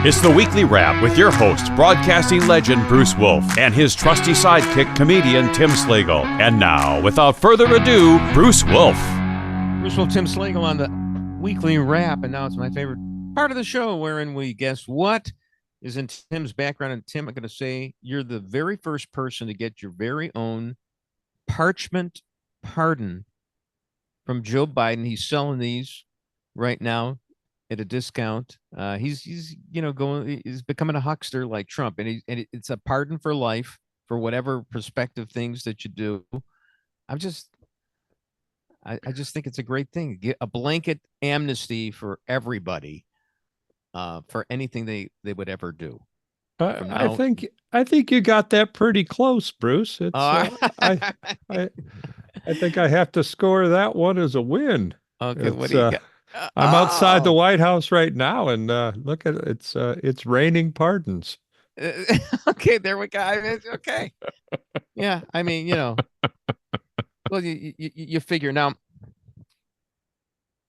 It's the Weekly Wrap with your host, broadcasting legend Bruce Wolf, and his trusty sidekick, comedian Tim Slagle. And now, without further ado, Bruce Wolf. Bruce Wolf, Tim Slagle on the Weekly Wrap, and now it's my favorite part of the show, wherein we guess what is in Tim's background. And Tim, I'm going to say you're the very first person to get your very own parchment pardon from Joe Biden. He's selling these right now at a discount. He's becoming a huckster like Trump, and it's a pardon for life for whatever prospective things that you do. I just think it's a great thing. Get a blanket amnesty for everybody, for anything they would ever do. I think you got that pretty close, Bruce. It's I think I have to score that one as a win. Okay, what do you got? I'm outside the White House right now, and look at it. It's raining pardons. Okay, there we go. Okay, yeah. I mean, well, you figure now.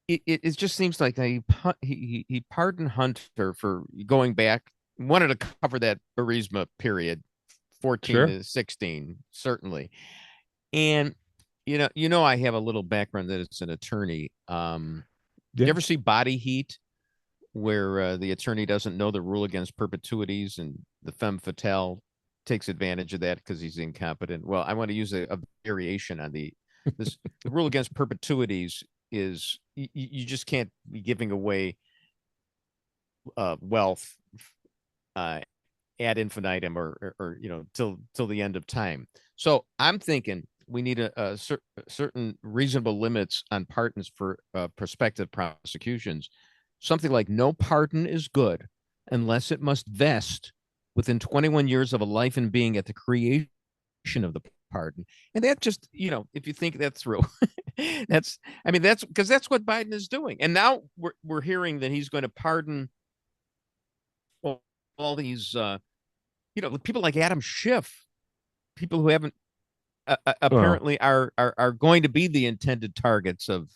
It just seems like he pardoned Hunter for going back. Wanted to cover that Burisma period, 14 to 16, certainly. And I have a little background that it's an attorney. You ever see Body Heat, where the attorney doesn't know the rule against perpetuities and the femme fatale takes advantage of that because he's incompetent? Well, I want to use a variation on the rule against perpetuities is you just can't be giving away wealth ad infinitum or till the end of time. So I'm thinking we need a certain reasonable limits on pardons for prospective prosecutions. Something like no pardon is good unless it must vest within 21 years of a life and being at the creation of the pardon. And that just, if you think that through, that's because that's what Biden is doing. And now we're hearing that he's going to pardon all these, people like Adam Schiff, people who haven't apparently are going to be the intended targets of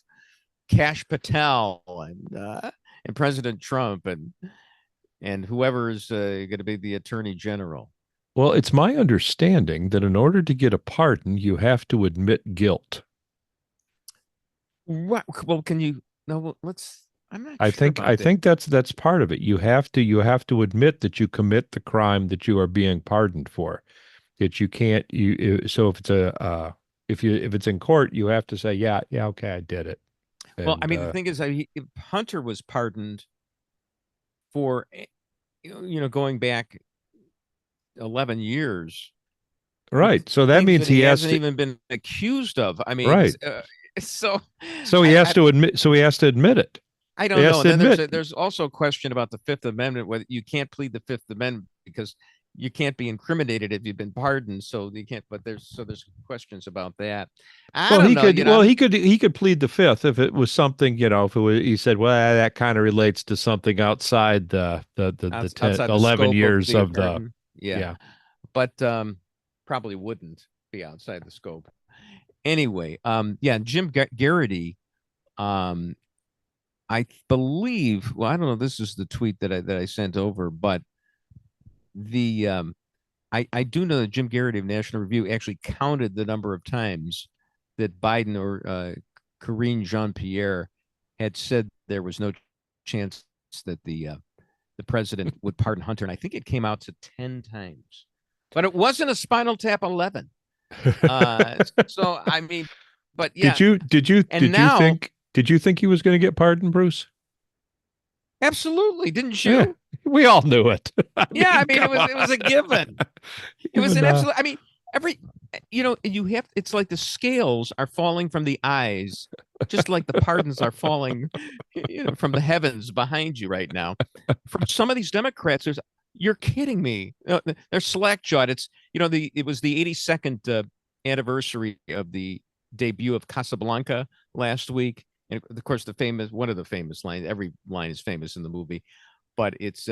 Kash Patel and President Trump and whoever is going to be the Attorney General. Well, it's my understanding that in order to get a pardon, you have to admit guilt. What? Well, can you? No. Let's. I'm not. I think that's part of it. You have to admit that you commit the crime that you are being pardoned for. That you can't. So if it's if it's in court, you have to say, yeah, okay, I did it. And, well, I mean, the thing is, Hunter was pardoned for, going back 11 years. Right. So that means he hasn't even been accused of. I mean, right. So he has to admit. So he has to admit it. I don't know. And then there's also a question about the Fifth Amendment, whether you can't plead the Fifth Amendment because you can't be incriminated if you've been pardoned. So you can't. But there's questions about that. He could plead the Fifth if it was something. If it was, he said, well, that kind of relates to something outside the 11 years of the. Yeah. But probably wouldn't be outside the scope. Anyway, Jim Garrity, I believe. Well, I don't know. This is the tweet that I sent over, but I do know that Jim Garrity of National Review actually counted the number of times that Biden or Karine Jean-Pierre had said there was no chance that the president would pardon Hunter, and I think it came out to 10 times. But it wasn't a Spinal Tap 11. So I mean, but yeah. Did you think he was going to get pardoned, Bruce? Absolutely, didn't you? Yeah, we all knew it. It was a given. It was an absolute. I mean, it's like the scales are falling from the eyes, just like the pardons are falling, from the heavens behind you right now. From some of these Democrats, you're kidding me. They're slack-jawed. It was the 82nd anniversary of the debut of Casablanca last week, and of course one of the famous lines. Every line is famous in the movie, but it's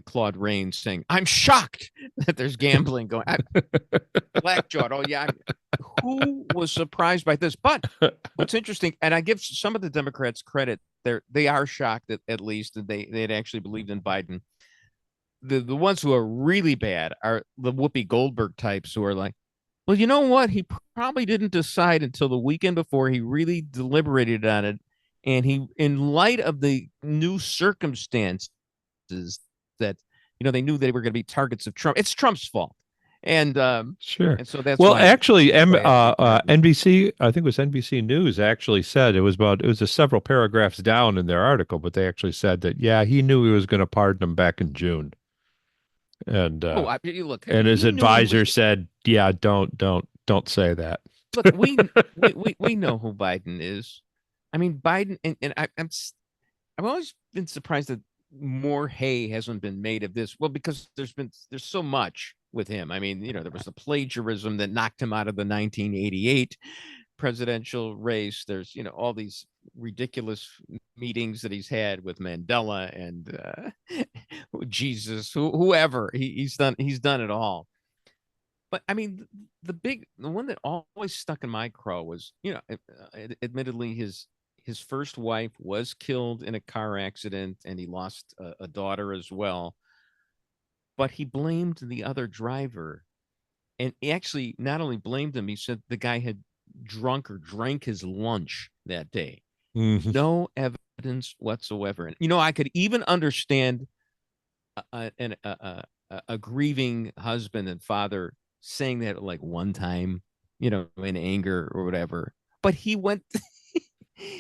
Claude Rains saying, "I'm shocked that there's gambling going." Slack-jawed. Oh yeah, who was surprised by this? But what's interesting, and I give some of the Democrats credit they are shocked at least that they had actually believed in Biden. The ones who are really bad are the Whoopi Goldberg types who are like, well, you know what? He probably didn't decide until the weekend before. He really deliberated on it. And he, in light of the new circumstances that, they knew they were going to be targets of Trump. It's Trump's fault. And sure. And so that's well, why actually, NBC, I think it was NBC News, actually said it was several paragraphs down in their article, but they actually said that he knew he was going to pardon him back in June. And look, and his advisor said, don't say that. Look, we know who Biden is. I mean, Biden, and I've always been surprised that more hay hasn't been made of this. Well, because there's so much with him. I mean, there was the plagiarism that knocked him out of the 1988 presidential race. There's, all these ridiculous meetings that he's had with Mandela and Jesus, whoever. He's done it all. But I mean, the one that always stuck in my craw was, admittedly, his first wife was killed in a car accident, and he lost a daughter as well. But he blamed the other driver, and he actually not only blamed him, he said the guy had drunk or drank his lunch that day. Mm-hmm. No evidence whatsoever. And I could even understand a grieving husband and father saying that like one time, in anger or whatever. But he went.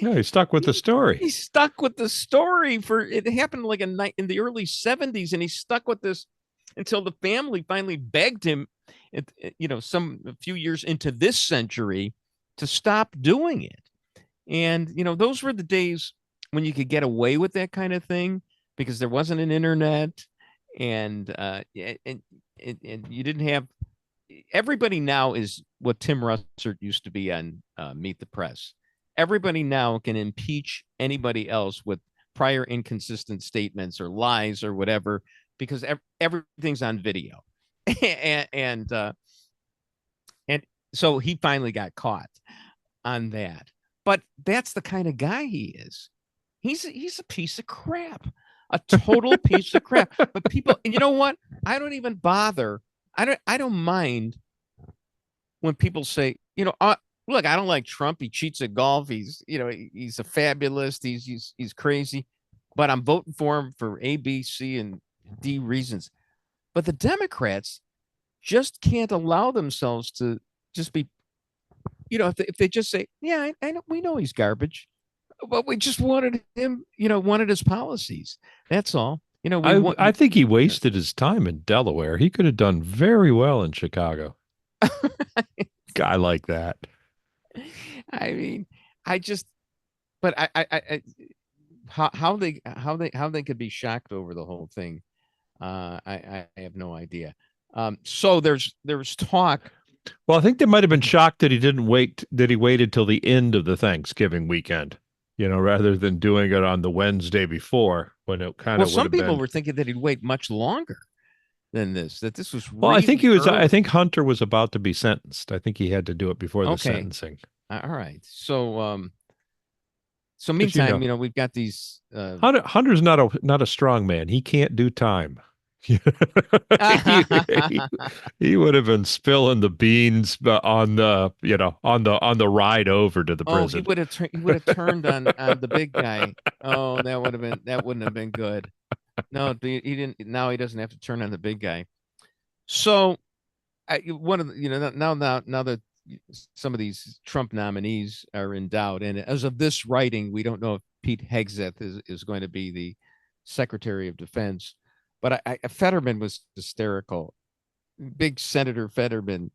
No, he stuck with the story. He stuck with the story it happened like in the early 70s, and he stuck with this until the family finally begged him, a few years into this century, to stop doing it. And, those were the days when you could get away with that kind of thing because there wasn't an internet, and you didn't have. Everybody now is what Tim Russert used to be on Meet the Press. Everybody now can impeach anybody else with prior inconsistent statements or lies or whatever, because everything's on video. and so he finally got caught on that. But that's the kind of guy he is. He's a piece of crap, a total piece of crap. But people, you know what? I don't even bother. I don't mind when people say, look, I don't like Trump. He cheats at golf. He's a fabulist. He's crazy, but I'm voting for him for A, B, C, and D reasons. But the Democrats just can't allow themselves to just be, if they just say, yeah, I know, we know he's garbage, but we just wanted him, wanted his policies. That's all. I think he wasted his time in Delaware. He could have done very well in Chicago. Guy like that. I mean, but how they could be shocked over the whole thing, I have no idea. So there's talk. Well, I think they might have been shocked that he waited till the end of the Thanksgiving weekend, rather than doing it on the Wednesday before, when it kind of. Well, some people were thinking that he'd wait much longer than this. That this was. Well, I think he was. Early. I think Hunter was about to be sentenced. I think he had to do it before the sentencing. All right. So, meantime, we've got these. Hunter's not a strong man. He can't do time. he would have been spilling the beans on the ride over to the prison. He would have turned on the big guy. Oh, that wouldn't have been good. No, he didn't. Now he doesn't have to turn on the big guy. So, one of the, now that some of these Trump nominees are in doubt, and as of this writing, we don't know if Pete Hegseth is going to be the Secretary of Defense. But Fetterman was hysterical. Big Senator Fetterman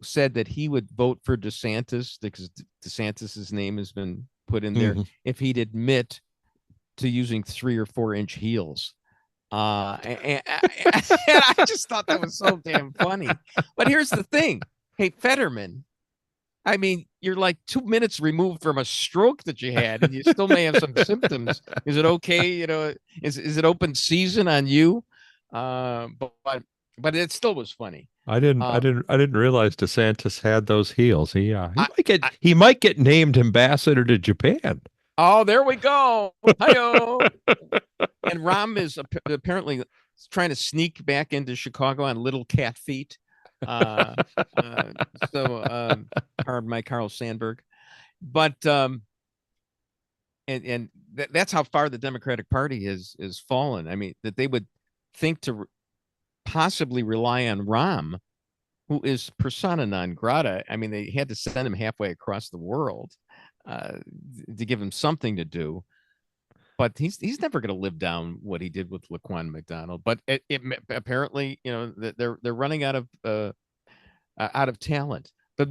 said that he would vote for DeSantis because DeSantis's name has been put in there if he'd admit to using 3 or 4 inch heels. And I just thought that was so damn funny. But here's the thing. Hey, Fetterman, I mean, you're like 2 minutes removed from a stroke that you had, and you still may have some symptoms. Is it okay? Is it open season on you? But it still was funny. I didn't realize DeSantis had those heels. He might get named ambassador to Japan. Oh, there we go. Hi-yo. And Rahm is apparently trying to sneak back into Chicago on little cat feet. Uh, uh, pardon my Carl Sandburg, but that's how far the Democratic Party is fallen. I mean, that they would think to possibly rely on Rahm, who is persona non grata. I mean, they had to send him halfway across the world to give him something to do. But he's never going to live down what he did with Laquan McDonald. But it apparently, they're running out of talent. But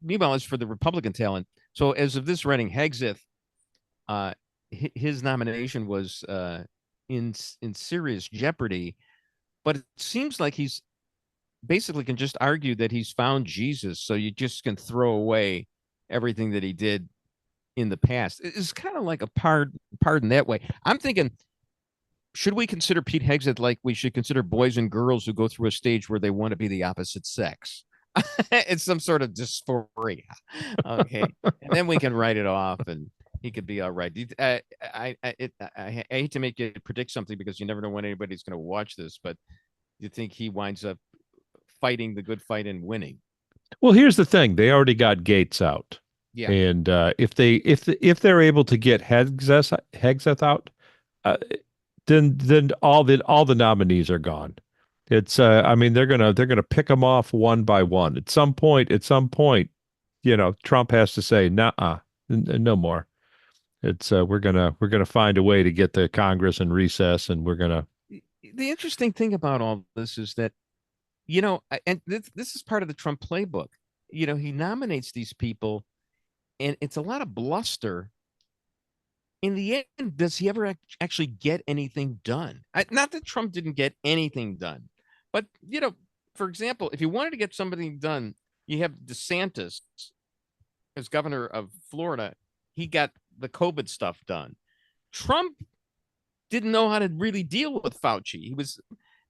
meanwhile, as for the Republican talent, so as of this writing, Hegseth, his nomination was in serious jeopardy. But it seems like he's basically can just argue that he's found Jesus, so you just can throw away everything that he did in the past. It's kind of like a pardon that way. I'm thinking, should we consider Pete Hegseth like we should consider boys and girls who go through a stage where they want to be the opposite sex? It's some sort of dysphoria. Okay. And then we can write it off and he could be all right. I hate to make you predict something because you never know when anybody's going to watch this, but you think he winds up fighting the good fight and winning? Well, here's the thing: they already got Gates out. Yeah. And if they're able to get Hegseth out, then all the nominees are gone. It's I mean they're gonna pick them off one by one. At some point, Trump has to say, "Nah, no more." It's we're gonna find a way to get the Congress in recess, and we're gonna. The interesting thing about all this is that, and this is part of the Trump playbook. He nominates these people. And it's a lot of bluster. In the end, does he ever actually get anything done? Not that Trump didn't get anything done, but, for example, if you wanted to get something done, you have DeSantis as governor of Florida. He got the COVID stuff done. Trump didn't know how to really deal with Fauci.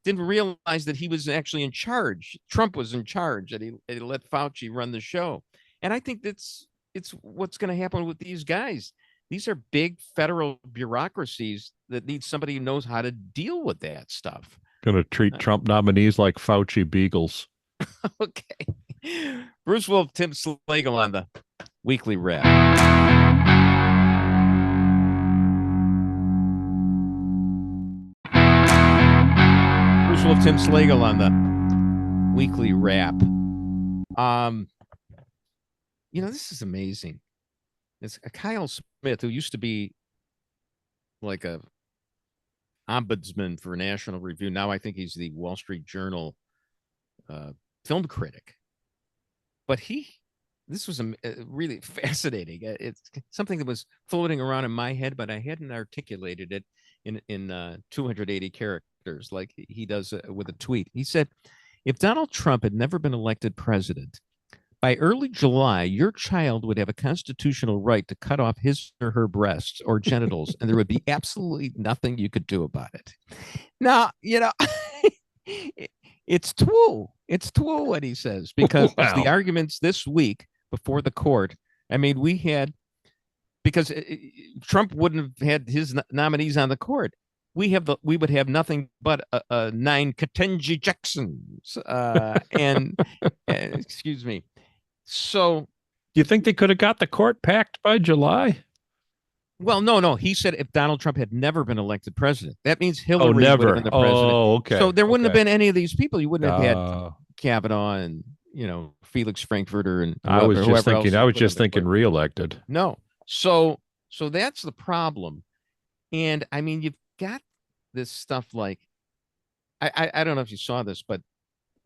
Didn't realize that he was actually in charge. Trump was in charge, and he let Fauci run the show. And I think it's what's going to happen with these guys. These are big federal bureaucracies that need somebody who knows how to deal with that stuff. Going to treat Trump nominees like Fauci beagles. Okay. Bruce Wolf, Tim Slagle on the Weekly Wrap. Bruce Wolf, Tim Slagle on the Weekly Wrap. This is amazing. It's Kyle Smith, who used to be like a ombudsman for National Review. Now I think he's the Wall Street Journal film critic. But this was really fascinating. It's something that was floating around in my head, but I hadn't articulated it in 280 characters like he does with a tweet. He said, if Donald Trump had never been elected president, by early July, your child would have a constitutional right to cut off his or her breasts or genitals, and there would be absolutely nothing you could do about it. Now, it's true. It's true what he says, because the arguments this week before the court, I mean, we had, because Trump wouldn't have had his nominees on the court. We would have nothing but 9 Ketanji Jacksons and excuse me. So, do you think they could have got the court packed by July? Well, no. He said if Donald Trump had never been elected president, that means Hillary would have been the president. Oh, okay. So there wouldn't have been any of these people. You wouldn't have had Kavanaugh and Felix Frankfurter and I was just thinking reelected. No. So that's the problem. And I mean, you've got this stuff like I don't know if you saw this, but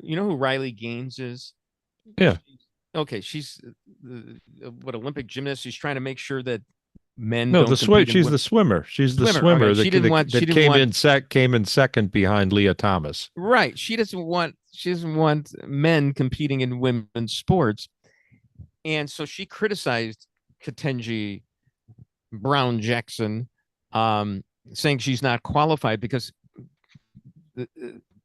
you know who Riley Gaines is? Yeah. Okay, she's what Olympic gymnast. She's trying to make sure that men. No, she's the swimmer. She's the swimmer okay. that came in second behind Leah Thomas. Right. She doesn't want men competing in women's sports, and so she criticized Ketanji Brown Jackson, saying she's not qualified because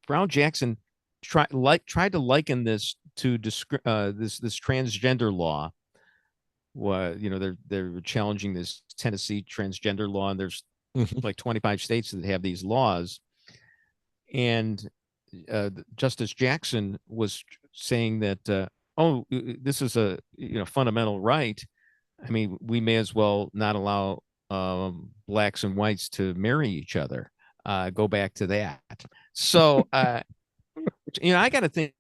Brown Jackson tried to liken this to this transgender law they're challenging this Tennessee transgender law, and there's like 25 states that have these laws. And Justice Jackson was saying that, this is a fundamental right. I mean, we may as well not allow blacks and whites to marry each other. Go back to that. So, I got to think,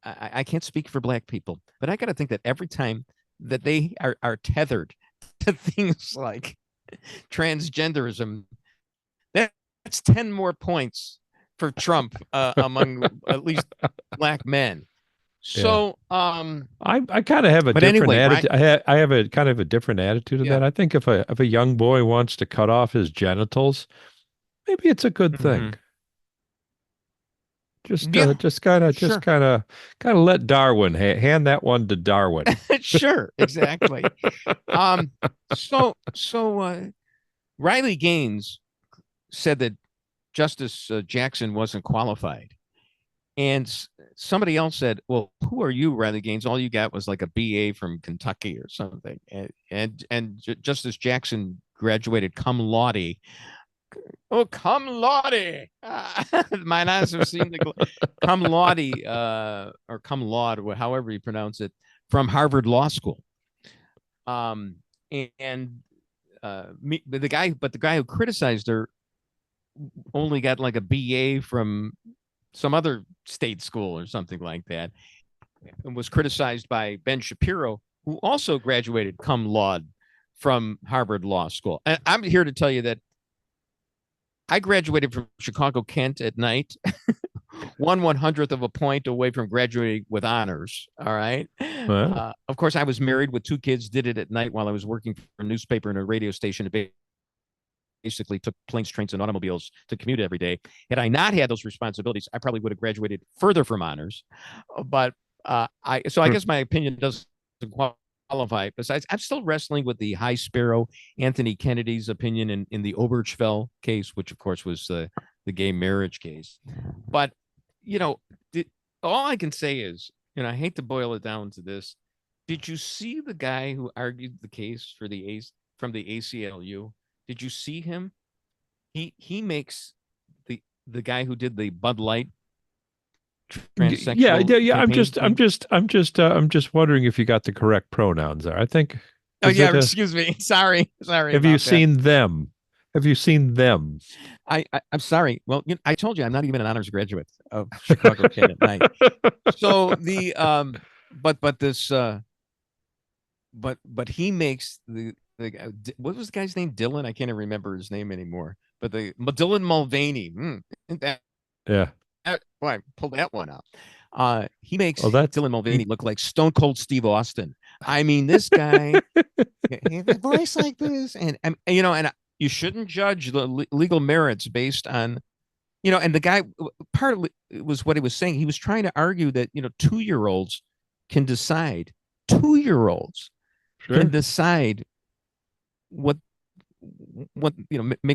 I can't speak for black people, but I got to think that every time that they are tethered to things like transgenderism, that's 10 more points for Trump among at least black men. So, I kind of have a different attitude. I have a kind of a different attitude of that. I think if a young boy wants to cut off his genitals, maybe it's a good thing. Just kind of let Darwin hand that one to Darwin. Sure, exactly. So Riley Gaines said that Justice Jackson wasn't qualified. And somebody else said, well, who are you, Riley Gaines? All you got was like a BA from Kentucky or something. And Justice Jackson graduated cum laude. Oh, cum laude. My eyes have seen the cum laude, or cum laude, however you pronounce it, from Harvard Law School. The guy who criticized her only got like a BA from some other state school or something like that, and was criticized by Ben Shapiro, who also graduated cum laude from Harvard Law School. And I'm here to tell you that I graduated from Chicago Kent at night, 1/100th of a point away from graduating with honors. All right. Wow. Of course, I was married with 2 kids, did it at night while I was working for a newspaper and a radio station. Basically took planes, trains, and automobiles to commute every day. Had I not had those responsibilities, I probably would have graduated further from honors. But I guess my opinion doesn't qualify. Besides, I'm still wrestling with the High Sparrow, Anthony Kennedy's opinion in the Obergefell case, which of course was the gay marriage case. But all I can say is, I hate to boil it down to this. Did you see the guy who argued the case for from the ACLU? Did you see him? He makes the guy who did the Bud Light transsexual. Yeah. I'm just wondering if you got the correct pronouns there. I think. Excuse me. Sorry. Have you seen them? Have you seen them? I'm sorry. Well, I told you I'm not even an honors graduate of Chicago Kent at night. So but he makes what was the guy's name? Dylan? I can't even remember his name anymore. But Dylan Mulvaney. Yeah. Boy, I pulled that one out. He makes Dylan Mulvaney look like Stone Cold Steve Austin. I mean, this guy, a voice like this, and you shouldn't judge the legal merits based on, and the guy, part of it was what he was saying. He was trying to argue that 2-year-olds can decide. 2-year-olds can decide what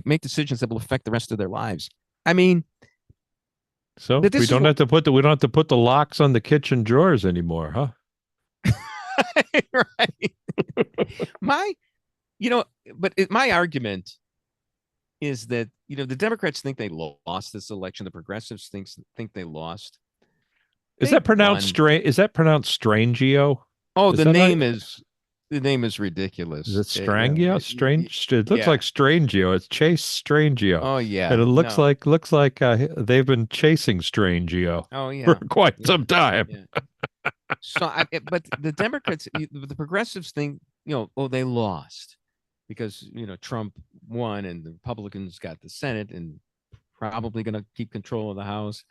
make decisions that will affect the rest of their lives. I mean, so we don't have to put the locks on the kitchen drawers anymore, huh? Right. My argument is that the Democrats think they lost this election. The progressives think they lost. Is that pronounced strange? Is that pronounced Strangio? Oh, the name is ridiculous. Is it Strangio? Strange. It looks like Strangio. It's Chase Strangio. Oh yeah. And it looks like they've been chasing Strangio. Oh yeah. For quite some time. Yeah. So, but the Democrats, the progressives think, they lost because Trump won and the Republicans got the Senate and probably going to keep control of the House.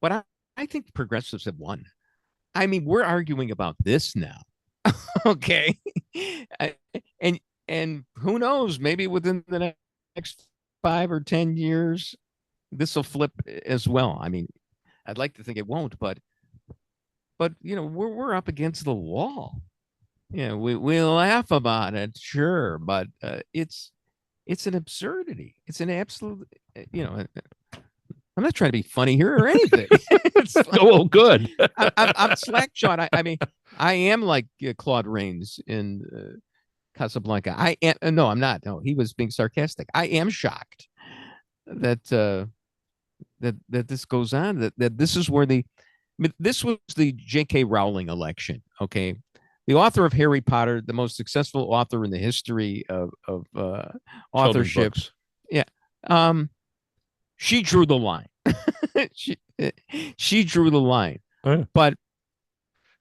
But I think progressives have won. I mean, we're arguing about this now. Okay. And who knows, maybe within the next 5 or 10 years, this will flip as well. I mean, I'd like to think it won't, but we're up against the wall. We laugh about it, sure, but it's an absurdity. It's an absolute, I'm not trying to be funny here or anything. Oh, good. I'm slack-jawed. I mean, I am like Claude Rains in Casablanca. I am. No, I'm not. No, he was being sarcastic. I am shocked that that this goes on. That this is where this was the J.K. Rowling election. Okay, the author of Harry Potter, the most successful author in the history of authorship. Yeah. She drew the line. she drew the line. Oh, yeah. But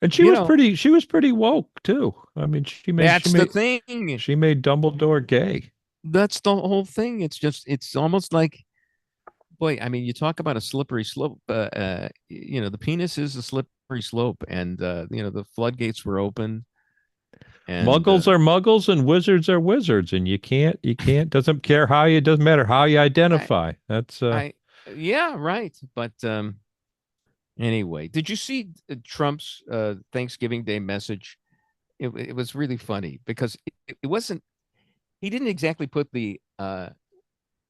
and she was pretty woke too. I mean, the thing. She made Dumbledore gay. That's the whole thing. It's almost like, boy, I mean, you talk about a slippery slope. The penis is a slippery slope, and the floodgates were open. And, Muggles are muggles and wizards are wizards, and you can't doesn't matter how you identify. Yeah, right. But anyway, did you see Trump's Thanksgiving Day message? It was really funny because it wasn't. He didn't exactly put the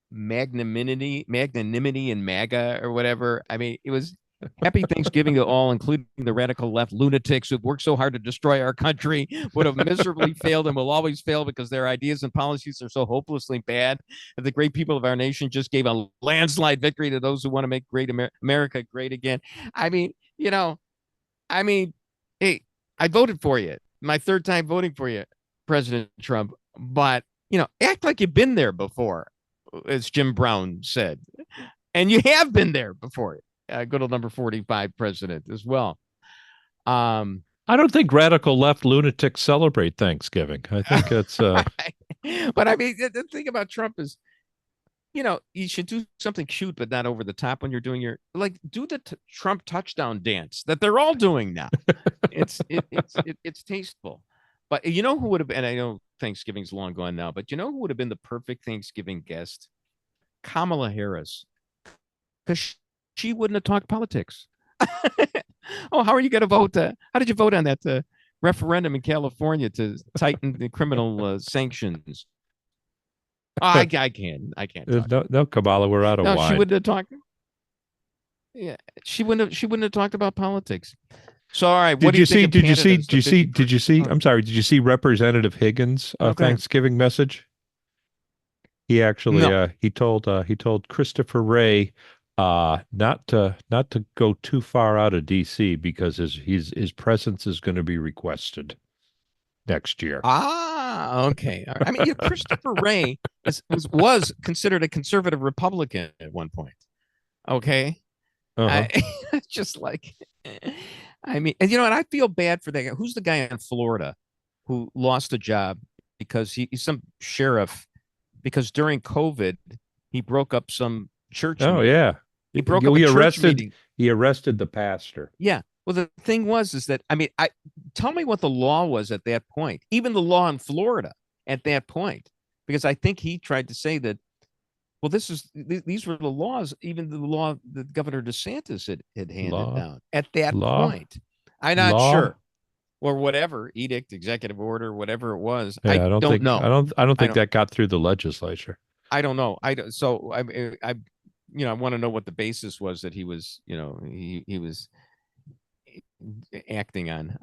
magnanimity in MAGA or whatever. I mean, it was happy Thanksgiving to all, including the radical left lunatics who've worked so hard to destroy our country, would have miserably failed and will always fail because their ideas and policies are so hopelessly bad. And the great people of our nation just gave a landslide victory to those who want to make great America great again. I mean, hey, I voted for you. My third time voting for you, President Trump. But, act like you've been there before, as Jim Brown said. And you have been there before. Good old number 45 president as well. I don't think radical left lunatics celebrate Thanksgiving. I think it's but I mean, the thing about Trump is, you should do something cute but not over the top when you're doing do the Trump touchdown dance that they're all doing now. It's tasteful. But you know who would have been, and I know Thanksgiving's long gone now, but you know who would have been the perfect Thanksgiving guest? Kamala Harris. Because she wouldn't have talked politics. Oh, how are you going to vote? How did you vote on that referendum in California to tighten the criminal sanctions? Oh, I can't. No, Kamala, we're out of wine. She wouldn't have talked. Yeah, she wouldn't have talked about politics. So, all right. Did you see? I'm sorry. Did you see Representative Higgins' Thanksgiving message? He actually he told Christopher Wray not to go too far out of DC because his presence is going to be requested next year. Okay. I mean, Christopher Wray was considered a conservative Republican at one point. Okay. Just like, I mean, and I feel bad for that guy. Who's the guy in Florida who lost a job because he's some sheriff because during COVID he broke up some church. Oh meeting. Yeah. He broke up a church meeting. He arrested the pastor. Yeah. Well, the thing is that, I mean, tell me what the law was at that point, even the law in Florida at that point, because I think he tried to say that, well, these were the laws, even the law that Governor DeSantis had handed down at that point. I'm not sure, or whatever edict, executive order, whatever it was. Yeah, I don't know. I don't think that got through the legislature. I don't know. So I want to know what the basis was that he was, he was acting on.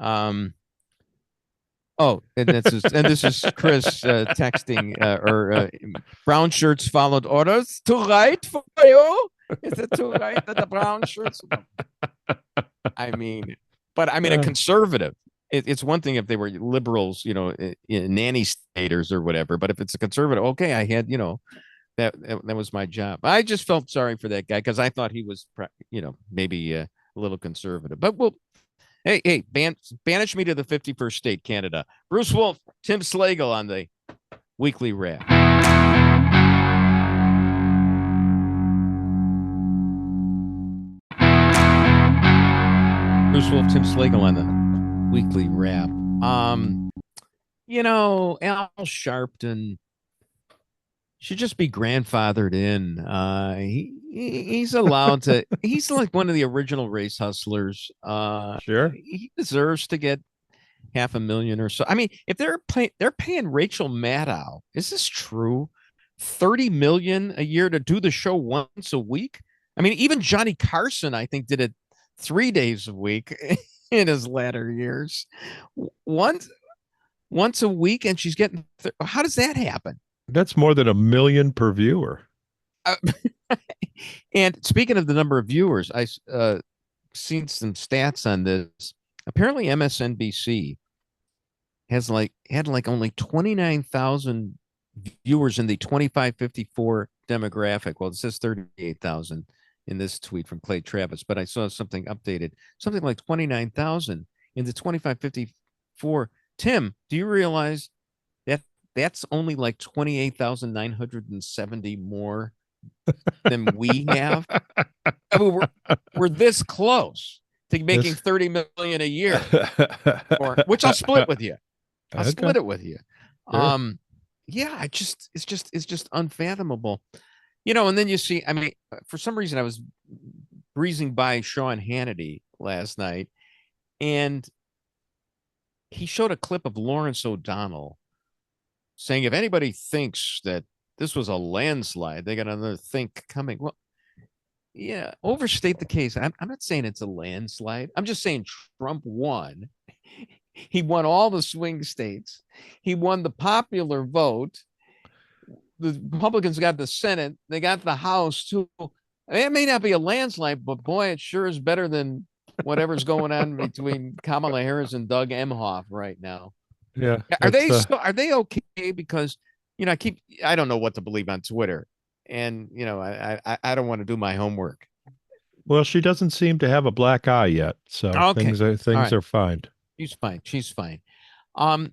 And this is Chris texting or brown shirts followed orders to write for you. Is it to write that the brown shirts? I mean, a conservative. It's one thing if they were liberals, nanny staters or whatever. But if it's a conservative, okay, I had, that was my job. I just felt sorry for that guy because I thought he was, maybe a little conservative. But hey, banish me to the 51st state, Canada. Bruce Wolf, Tim Slagle on the Weekly Wrap. Bruce Wolf, Tim Slagle on the Weekly Wrap. Al Sharpton should just be grandfathered in. He's allowed to. He's like one of the original race hustlers. Sure, he deserves to get $500,000 or so. I mean, if they're paying Rachel Maddow, is this true? $30 million a year to do the show once a week. I mean, even Johnny Carson, I think, did it 3 days a week. in his latter years. Once a week, and she's getting. How does that happen? That's more than 1 million per viewer. And speaking of the number of viewers, I seen some stats on this. Apparently, MSNBC had only 29,000 viewers in the 25-54 demographic. Well, it says 38,000 in this tweet from Clay Travis, but I saw something updated, something like 29,000 in the 25-54. Tim, do you realize that that's only like 28,970 more than we have? I mean, we're this close to making 30 million a year, which I'll split with you. I'll split it with you. Sure. Yeah, it's just unfathomable. And then you see, I mean, for some reason I was breezing by Sean Hannity last night, and he showed a clip of Lawrence O'Donnell saying, if anybody thinks that this was a landslide, they got another think coming. Well, yeah, overstate the case. I'm not saying it's a landslide. I'm just saying Trump won. He won all the swing states. He won the popular vote. The Republicans got the Senate. They got the House too. It may not be a landslide, but boy, it sure is better than whatever's going on between Kamala Harris and Doug Emhoff right now. Yeah. Are they okay? Because I don't know what to believe on Twitter, and I don't want to do my homework. Well, she doesn't seem to have a black eye yet, so things are fine. She's fine.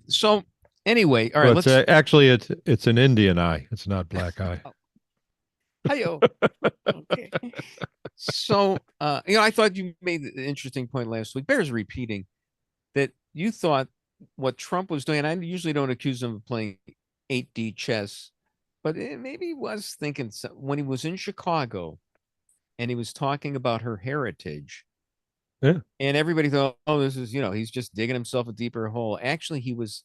So anyway, all right. Well, it's an Indian eye. It's not black eye. Hi-yo. Okay. So, I thought you made an interesting point last week. Bears repeating that you thought what Trump was doing. And I usually don't accuse him of playing 8D chess, but maybe he was thinking when he was in Chicago and he was talking about her heritage. Yeah. And everybody thought, oh, this is, he's just digging himself a deeper hole. Actually, he was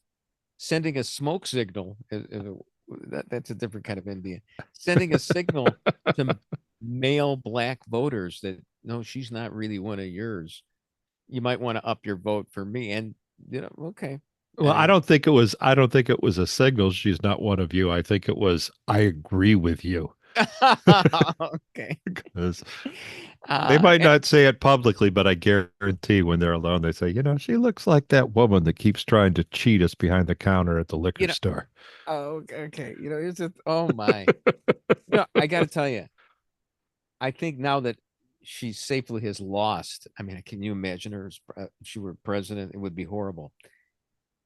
sending a smoke signal. That's a different kind of Indian. Sending a signal to male black voters that, no, she's not really one of yours. You might want to up your vote for me. And, okay. Well, I don't think it was a signal. She's not one of you. I think it was, I agree with you. Okay. Because they might not say it publicly, but I guarantee when they're alone, they say, she looks like that woman that keeps trying to cheat us behind the counter at the liquor store. Oh, okay. It's just, oh my. I got to tell you, I think now that she safely has lost, I mean, can you imagine her if she were president? It would be horrible.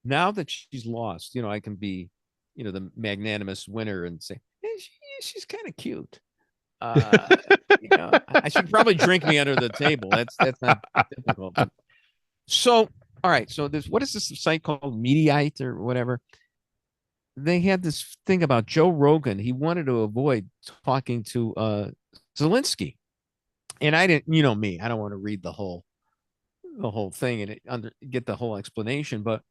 Now that she's lost, I can be, the magnanimous winner and say, hey, she's kind of cute. I should probably drink me under the table. That's not difficult. So, all right. So what is this site called? Mediaite or whatever? They had this thing about Joe Rogan. He wanted to avoid talking to Zelensky. And I didn't, me, I don't want to read the whole thing and get the whole explanation, but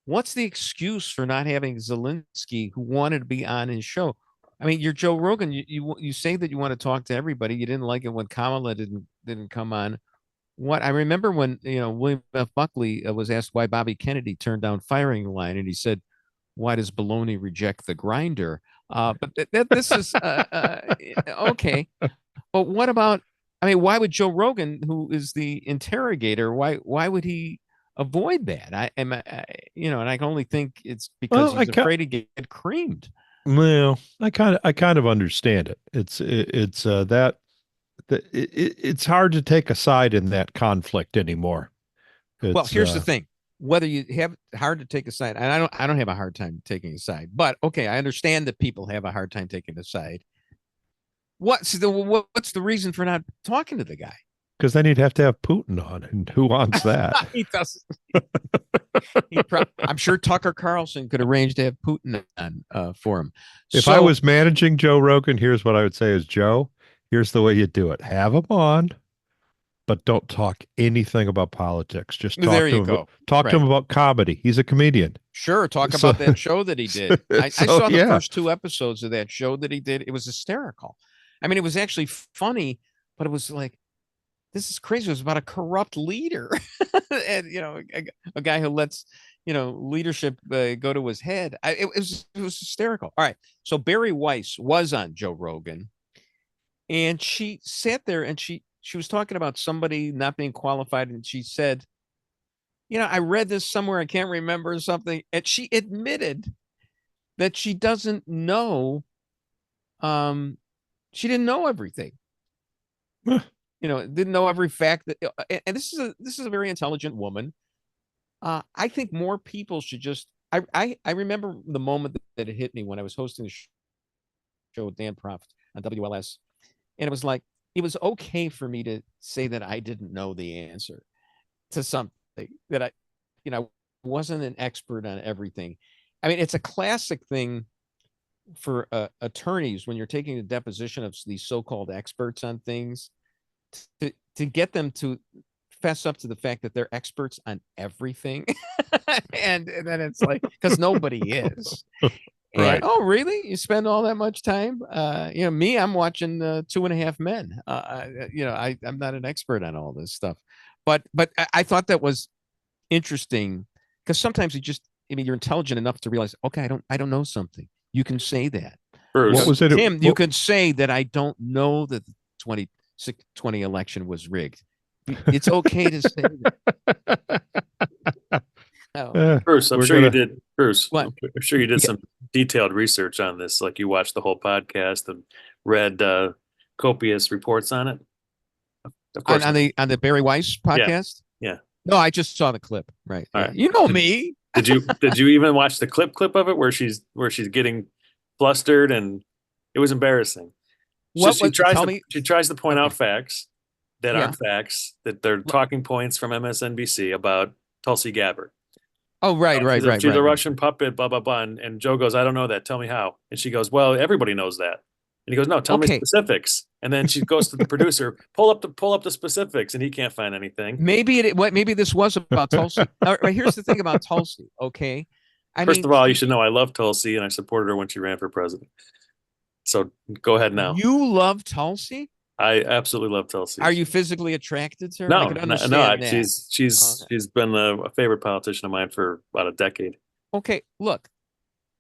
what's the excuse for not having Zelensky, who wanted to be on his show? I mean, you're Joe Rogan. You say that you want to talk to everybody. You didn't like it when Kamala didn't come on. What I remember when William F. Buckley was asked why Bobby Kennedy turned down firing line, and he said, "Why does baloney reject the grinder?" But this is okay. But what about? I mean, why would Joe Rogan, who is the interrogator, why would he avoid that? And I can only think it's because he's afraid to get creamed. Well, I kind of understand it. It's hard to take a side in that conflict anymore. Well, here's the thing: whether you have hard to take a side, and I don't have a hard time taking a side, but okay, I understand that people have a hard time taking a side. What's the reason for not talking to the guy? Because then you'd have to have Putin on, and who wants that? He doesn't. I'm sure Tucker Carlson could arrange to have Putin on for him. If I was managing Joe Rogan, here's what I would say is, Joe, here's the way you do it. Have him on, but don't talk anything about politics. Just talk to him about comedy. He's a comedian. Sure, talk about that show that he did. I saw the first 2 episodes of that show that he did. It was hysterical. I mean, it was actually funny, but it was like, this is crazy. It was about a corrupt leader, and a guy who lets leadership go to his head. It was hysterical. All right, so Bari Weiss was on Joe Rogan, and she sat there and she was talking about somebody not being qualified, and she said, I read this somewhere, I can't remember something, and she admitted that she doesn't know, she didn't know everything. Didn't know every fact that, and this is a very intelligent woman. I think more people should just. I remember the moment that it hit me when I was hosting the show with Dan Proft on WLS, and it was like it was okay for me to say that I didn't know the answer to something that I wasn't an expert on everything. I mean, it's a classic thing for attorneys when you're taking a deposition of these so-called experts on things. To get them to fess up to the fact that they're experts on everything. and then it's like, because nobody is. Right. Oh, really? You spend all that much time? Me, I'm watching 2.5 Men. I'm not an expert on all this stuff. But I thought that was interesting because sometimes you're intelligent enough to realize, okay, I don't know something. You can say that. Bruce. What was it? Tim, you could say that I don't know that the 2020 election was rigged. It's okay to say that. Bruce, I'm sure you did. Bruce, What? I'm sure you did some detailed research on this. Like you watched the whole podcast and read copious reports on it. Of course, on the Bari Weiss podcast. Yeah. No, I just saw the clip. Right. All right. You know me. Did you even watch the clip of it where she's getting flustered and it was embarrassing. She tries to point out facts that aren't facts, that they're talking points from MSNBC about Tulsi Gabbard. Oh, right. She's a Russian puppet, blah, blah, blah. And Joe goes, I don't know that. Tell me how. And she goes, well, everybody knows that. And he goes, no, tell me specifics. And then she goes to the producer, pull up the specifics, and he can't find anything. Maybe this was about Tulsi. Here's the thing about Tulsi. Okay. First of all, you should know I love Tulsi and I supported her when she ran for president. So go ahead now. You love Tulsi? I absolutely love Tulsi. Are you physically attracted to her? No, she's been a favorite politician of mine for about a decade. Okay, look,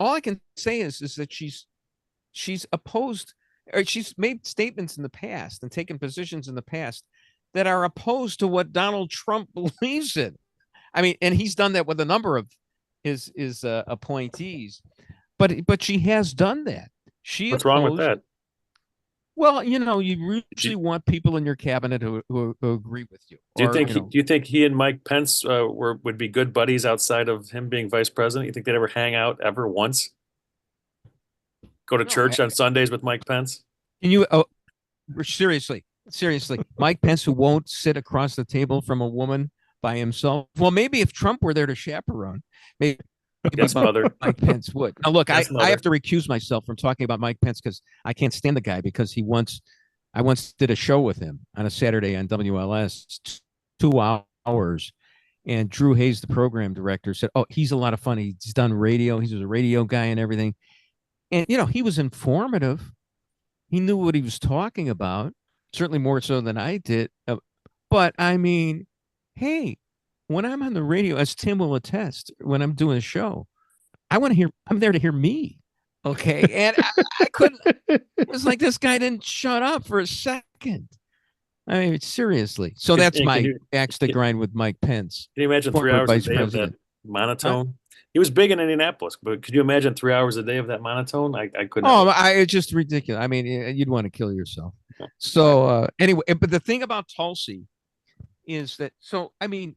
all I can say is that she's opposed, or she's made statements in the past and taken positions in the past that are opposed to what Donald Trump believes in. I mean, and he's done that with a number of his appointees, but she has done that. What's wrong with that? Well, you usually want people in your cabinet who agree with you. Do you think he and Mike Pence would be good buddies outside of him being vice president? You think they'd ever hang out ever once? Go to church on Sundays with Mike Pence? Can you seriously, Mike Pence, who won't sit across the table from a woman by himself? Well, maybe if Trump were there to chaperone, maybe. Yes, mother. Mike Pence would. Now, look, yes, I have to recuse myself from talking about Mike Pence because I can't stand the guy because I once did a show with him on a Saturday on WLS, 2 hours, and Drew Hayes, the program director, said, "Oh, he's a lot of fun. He's done radio. He's a radio guy and everything." And he was informative. He knew what he was talking about, certainly more so than I did. But I mean, hey. When I'm on the radio, as Tim will attest, when I'm doing a show, I'm there to hear me. Okay. And I couldn't, it was like this guy didn't shut up for a second. I mean, seriously. So that's my axe to grind with Mike Pence. Can you imagine 3 hours a day of that monotone? He was big in Indianapolis, but could you imagine 3 hours a day of that monotone? I couldn't. Oh, it's just ridiculous. I mean, you'd want to kill yourself. So anyway, but the thing about Tulsi is that, I mean,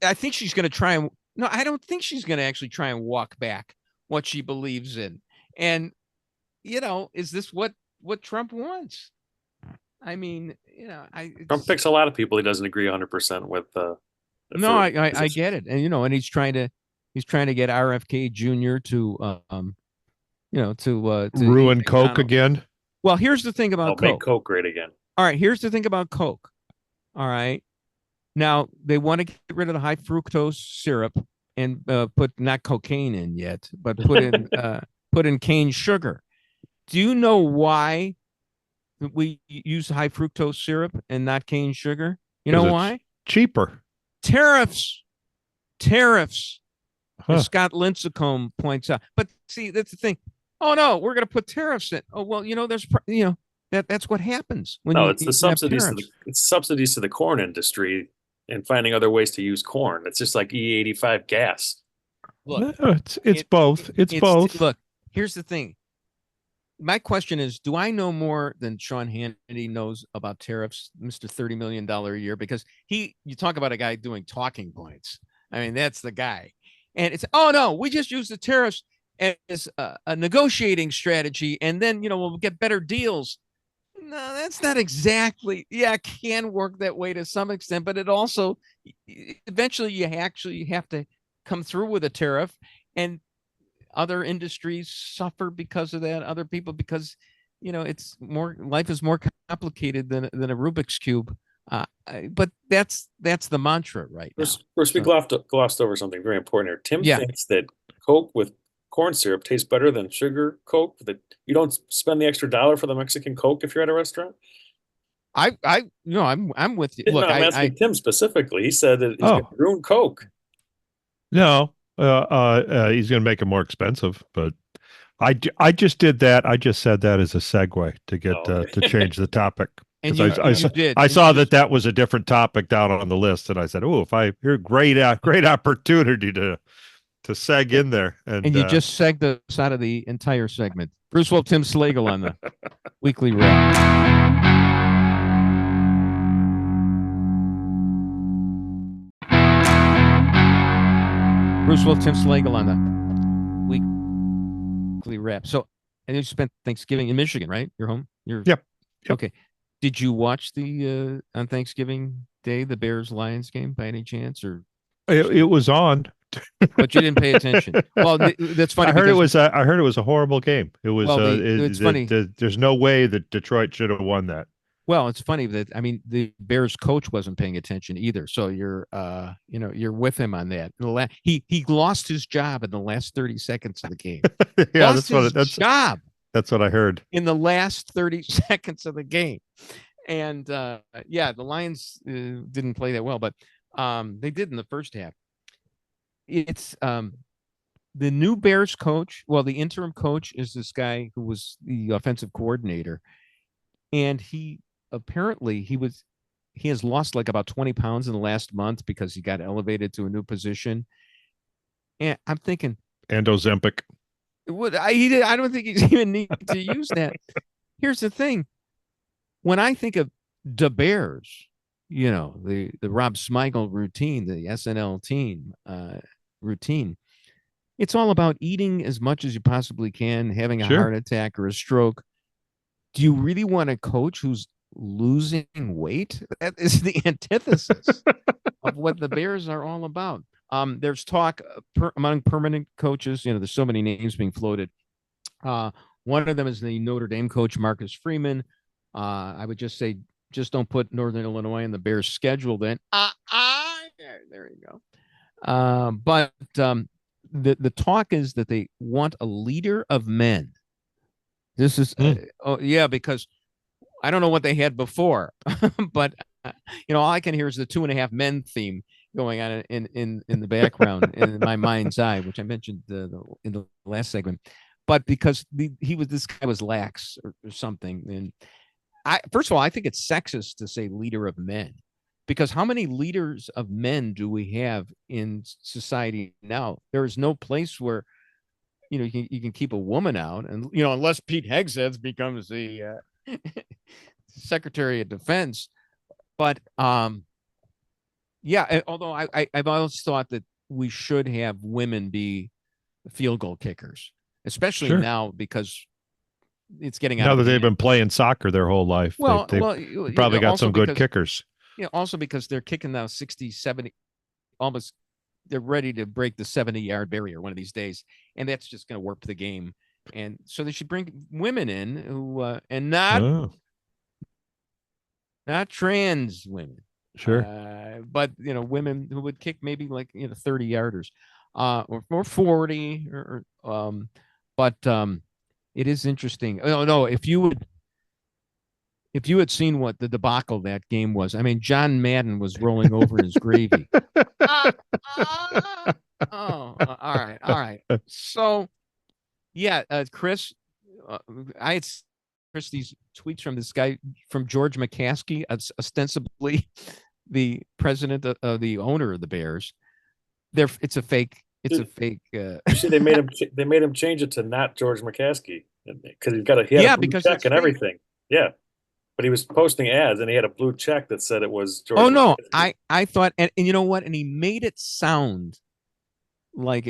I think she's going to try and I don't think she's going to actually try and walk back what she believes in. And, is this what Trump wants? I mean, Trump picks a lot of people he doesn't agree 100% with. No, I get it. And, and he's trying to get RFK Jr. to ruin Coke again. Well, here's the thing about Coke. Make Coke great again. All right. Here's the thing about Coke. All right. Now, they want to get rid of the high fructose syrup and put not cocaine in yet, but put in cane sugar. Do you know why we use high fructose syrup and not cane sugar? You know why? Cheaper. Tariffs. Huh. As Scott Lincecum points out. But see, that's the thing. Oh no, we're going to put tariffs in. Oh well, there's that's what happens when it's the subsidies. It's subsidies to the corn industry and finding other ways to use corn. It's just like E85 gas. Look, no, it's both. It's both. Look, here's the thing. My question is, do I know more than Sean Hannity knows about tariffs, Mr. $30 million a year? Because you talk about a guy doing talking points. I mean, that's the guy. And it's, oh no, we just use the tariffs as a negotiating strategy. And then, we'll get better deals. No, that's not exactly. Yeah, it can work that way to some extent, but it also, eventually you actually have to come through with a tariff, and other industries suffer because of that. Other people, because life is more complicated than a Rubik's cube. But that's the mantra right now. First, we glossed over something very important here. Tim thinks that Coke with corn syrup tastes better than sugar Coke. That you don't spend the extra $1 for the Mexican Coke if you're at a restaurant. I'm with you. Look, I'm asking Tim specifically. He said that he's going to ruin Coke. No, he's going to make it more expensive, but I just did that. I just said that as a segue to get to change the topic. And I saw that was a different topic down on the list, and I said, "Oh, if I hear great opportunity to seg in there," and you just segged us out of the entire segment. Bruce Wolf, Tim Slagle on the weekly wrap. Bruce Wolf, Tim Slagle on the weekly wrap. So, and you spent Thanksgiving in Michigan, right? You're home? Yep. Okay. Did you watch the on Thanksgiving Day the Bears-Lions game by any chance, or it was on? But you didn't pay attention. Well, that's funny. I heard it was a horrible game. It was. Well, it's funny. There's no way that Detroit should have won that. Well, it's funny that the Bears coach wasn't paying attention either. So you're with him on that. He lost his job in the last 30 seconds of the game. Yeah, job. That's what I heard in the last 30 seconds of the game. And the Lions didn't play that well, but they did in the first half. It's the new Bears coach. Well, the interim coach is this guy who was the offensive coordinator, and he has lost like about 20 pounds in the last month because he got elevated to a new position. And I'm thinking, and Ozempic. I don't think he's even need to use that. Here's the thing. When I think of the Bears, the Rob Smigel routine, the SNL team routine, it's all about eating as much as you possibly can, having a heart attack or a stroke. Do you really want a coach who's losing weight? That is the antithesis of what the Bears are all about. There's talk among permanent coaches. There's so many names being floated. One of them is the Notre Dame coach, Marcus Freeman. I would just say, just don't put Northern Illinois in the Bears' schedule then. There you go. But the talk is that they want a leader of men. This is, because I don't know what they had before, but all I can hear is the 2.5 Men theme going on in the background in my mind's eye, which I mentioned in the last segment. But because this guy was lax or something, and first of all, I think it's sexist to say leader of men, because how many leaders of men do we have in society now? There is no place where you can keep a woman out, and unless Pete Hegseth becomes the Secretary of Defense. But although I've always thought that we should have women be field goal kickers, especially now, because it's getting out. Now that they've been playing soccer their whole life, they probably got some good kickers. Also because they're kicking now 60, 70, almost. They're ready to break the 70-yard barrier one of these days, and that's just going to warp the game. And so they should bring women in who and not trans women. Sure. But women who would kick maybe like 30-yarders or 40 but it is interesting. Oh no, if you would if you had seen what the debacle that game was, I mean, John Madden was rolling over in his gravy. All right. So, yeah, Chris, I had Chris these tweets from this guy from George McCaskey, ostensibly the president of the owner of the Bears. It's a fake. It's a fake. You see, they made him change it to not George McCaskey because he had a blue check and everything. Yeah. But he was posting ads, and he had a blue check that said it was George. Oh no, I thought, and you know what? And he made it sound like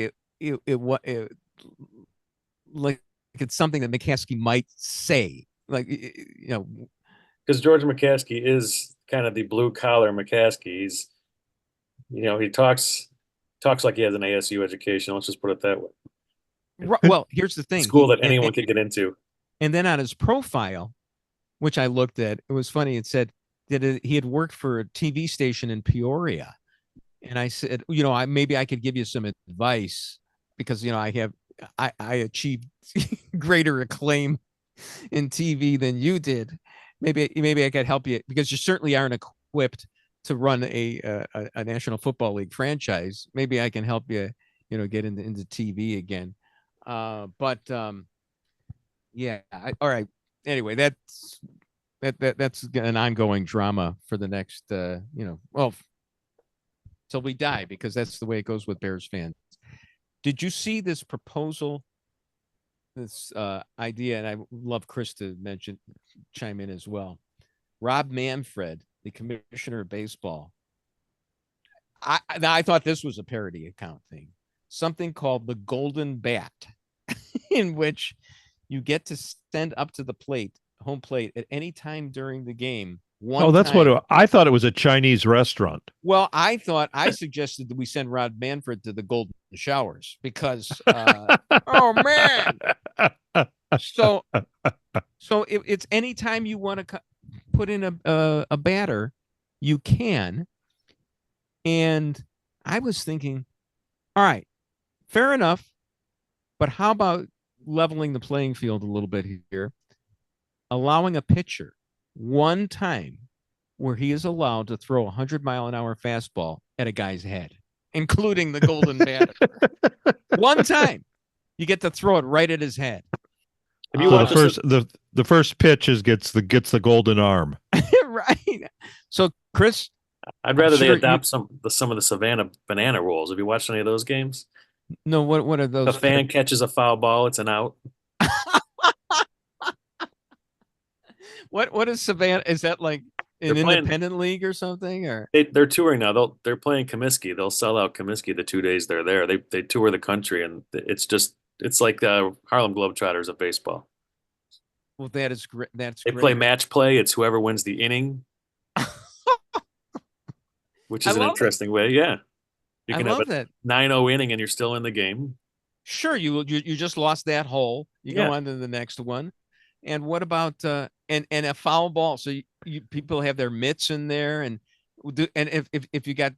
like it's something that McCaskey might say, like because George McCaskey is kind of the blue collar McCaskey. He's, he talks like he has an ASU education. Let's just put it that way. Well, here's the thing: school that anyone could get into. And then on his profile, which I looked at, it was funny. It said that he had worked for a TV station in Peoria. And I said, maybe I could give you some advice because, I achieved greater acclaim in TV than you did. Maybe I could help you because you certainly aren't equipped to run a National Football League franchise. Maybe I can help you, get into TV again. Yeah. All right. Anyway, that's an ongoing drama for the next, till we die, because that's the way it goes with Bears fans. Did you see this proposal, this idea? And I love Chris to chime in as well. Rob Manfred, the commissioner of baseball. I thought this was a parody account thing, something called the Golden Bat, in which you get to stand up to the home plate at any time during the game. That's what I thought. It was a Chinese restaurant. Well, I suggested that we send Rod Manfred to the Golden Showers because, oh man. So it's anytime you want to put in a batter, you can. And I was thinking, all right, fair enough. But how about leveling the playing field a little bit here, allowing a pitcher one time where he is allowed to throw a 100-mile-an-hour fastball at a guy's head, including the golden batter. One time you get to throw it right at his head. The first pitch gets the golden arm. Right. So Chris, I'd rather they adopt some of the Savannah banana rules. Have you watched any of those games? No, what are those? A fan catches a foul ball, it's an out. What is Savannah? Is that like an independent league or something? Or they're touring now. They're playing Comiskey. They'll sell out Comiskey the 2 days they're there. They tour the country, and it's like Harlem Globetrotters of baseball. Well, that is great. They play match play. It's whoever wins the inning, which is an interesting way. Yeah. You can have a 9-0 inning and you're still in the game. Sure, you just lost that hole. You go on to the next one. And what about and a foul ball? So you people have their mitts in there, and if you got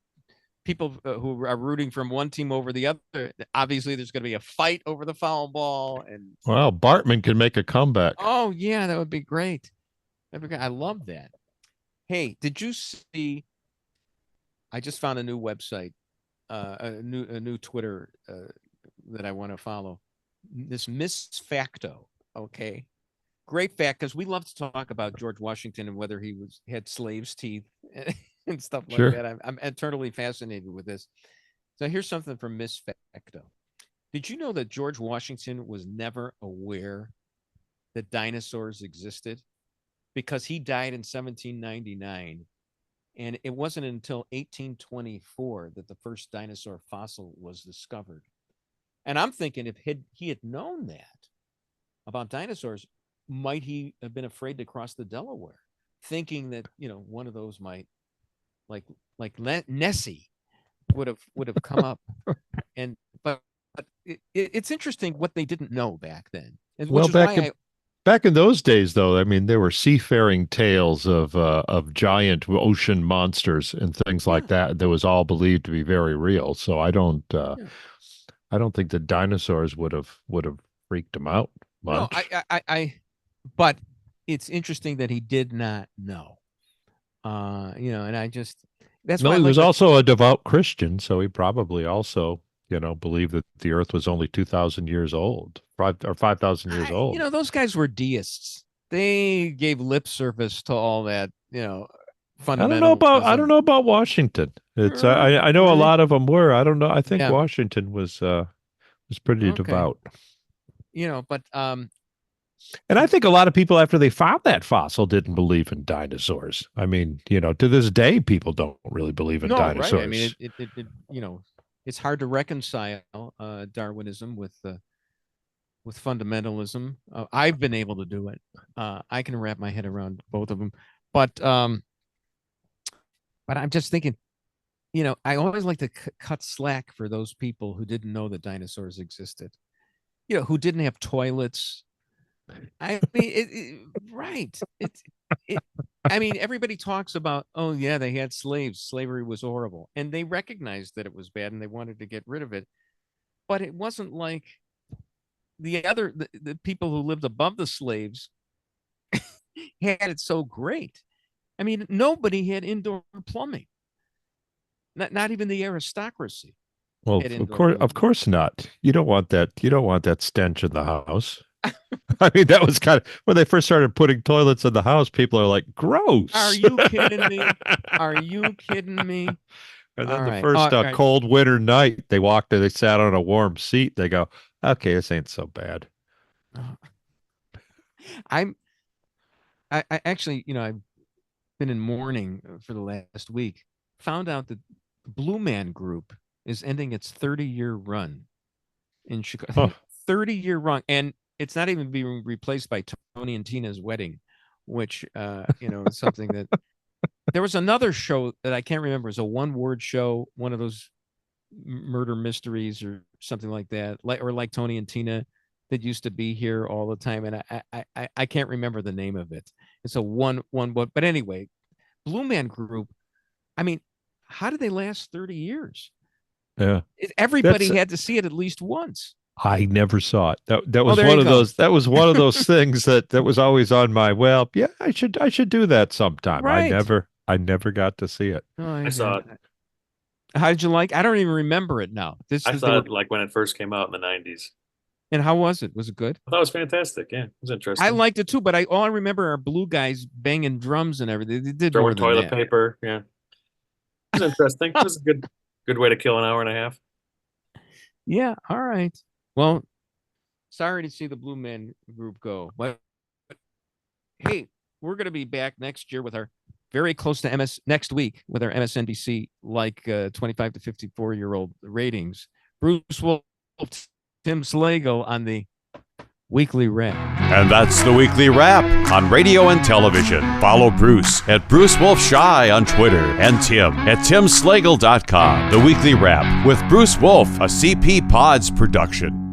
people who are rooting from one team over the other, obviously there's going to be a fight over the foul ball. And well, Bartman can make a comeback. Oh yeah, that would be great. I love that. Hey, did you see? I just found a new website. A new Twitter that I want to follow. This Miss Facto, okay, great fact, because we love to talk about George Washington and whether he had slaves' teeth and stuff like that. I'm eternally fascinated with this. So here's something from Miss Facto. Did you know that George Washington was never aware that dinosaurs existed? Because he died in 1799. And it wasn't until 1824 that the first dinosaur fossil was discovered. And I'm thinking if he had known that about dinosaurs, might he have been afraid to cross the Delaware, thinking that, one of those might, like Nessie would have come up. But it's interesting what they didn't know back then. Back in those days, though, I mean, there were seafaring tales of giant ocean monsters and things like that. That was all believed to be very real. So I don't think the dinosaurs would have freaked them out much. No, but it's interesting that he did not know. And I just that's no. why He was also a devout Christian, so he probably also believed that the Earth was only 2,000 years old, 5,000 years old. Those guys were deists. They gave lip service to all that. I don't know about Washington. It's I know a lot of them were. I don't know. I think Washington was pretty devout. But and I think a lot of people after they found that fossil didn't believe in dinosaurs. I mean, to this day, people don't really believe in dinosaurs. Right. I mean, it's hard to reconcile Darwinism with fundamentalism. I've been able to do it. I can wrap my head around both of them, but I'm just thinking, I always like to cut slack for those people who didn't know that dinosaurs existed, who didn't have toilets. I mean, right. I mean, everybody talks about, oh yeah, they had slaves. Slavery was horrible. And they recognized that it was bad and they wanted to get rid of it. But it wasn't like the people who lived above the slaves had it so great. I mean, nobody had indoor plumbing. Not even the aristocracy. Well, of course not. You don't want that. You don't want that stench in the house. I mean, that was kind of when they first started putting toilets in the house. People are like, "Gross." Are you kidding me? Are you kidding me? And then the first cold winter night, they walked in, they sat on a warm seat. They go, "Okay, this ain't so bad." I actually, I've been in mourning for the last week. Found out that the Blue Man Group is ending its 30-year run in Chicago. 30-year run, and it's not even being replaced by Tony and Tina's Wedding, which is something that there was another show that I can't remember. It was a one-word show, one of those murder mysteries or something like that, like Tony and Tina that used to be here all the time, and I can't remember the name of it. It's a one book, but anyway, Blue Man Group. I mean, how did they last 30 years? Yeah, everybody had to see it at least once. I never saw it. That was one of those. That was one of those things that was always on my. Well, yeah, I should do that sometime. Right. I never got to see it. Oh, I saw it. How did you like? I don't even remember it now. I saw it like when it first came out in the 90s. And how was it? Was it good? I thought it was fantastic. Yeah, it was interesting. I liked it too, but all I remember are blue guys banging drums and everything. They did throwing toilet paper. Yeah, it was interesting. It was a good way to kill an hour and a half. Yeah. All right. Well, sorry to see the Blue Man Group go. But hey, we're going to be back next year with our very close to next week with our MSNBC 25 to 54-year-old ratings. Bruce Wolf, Tim Slagle on the Weekly Wrap. And that's the Weekly Wrap on radio and television. Follow Bruce at Bruce Wolf Shy on Twitter and Tim at timslagle.com. The Weekly Wrap with Bruce Wolf, a CP Pods production.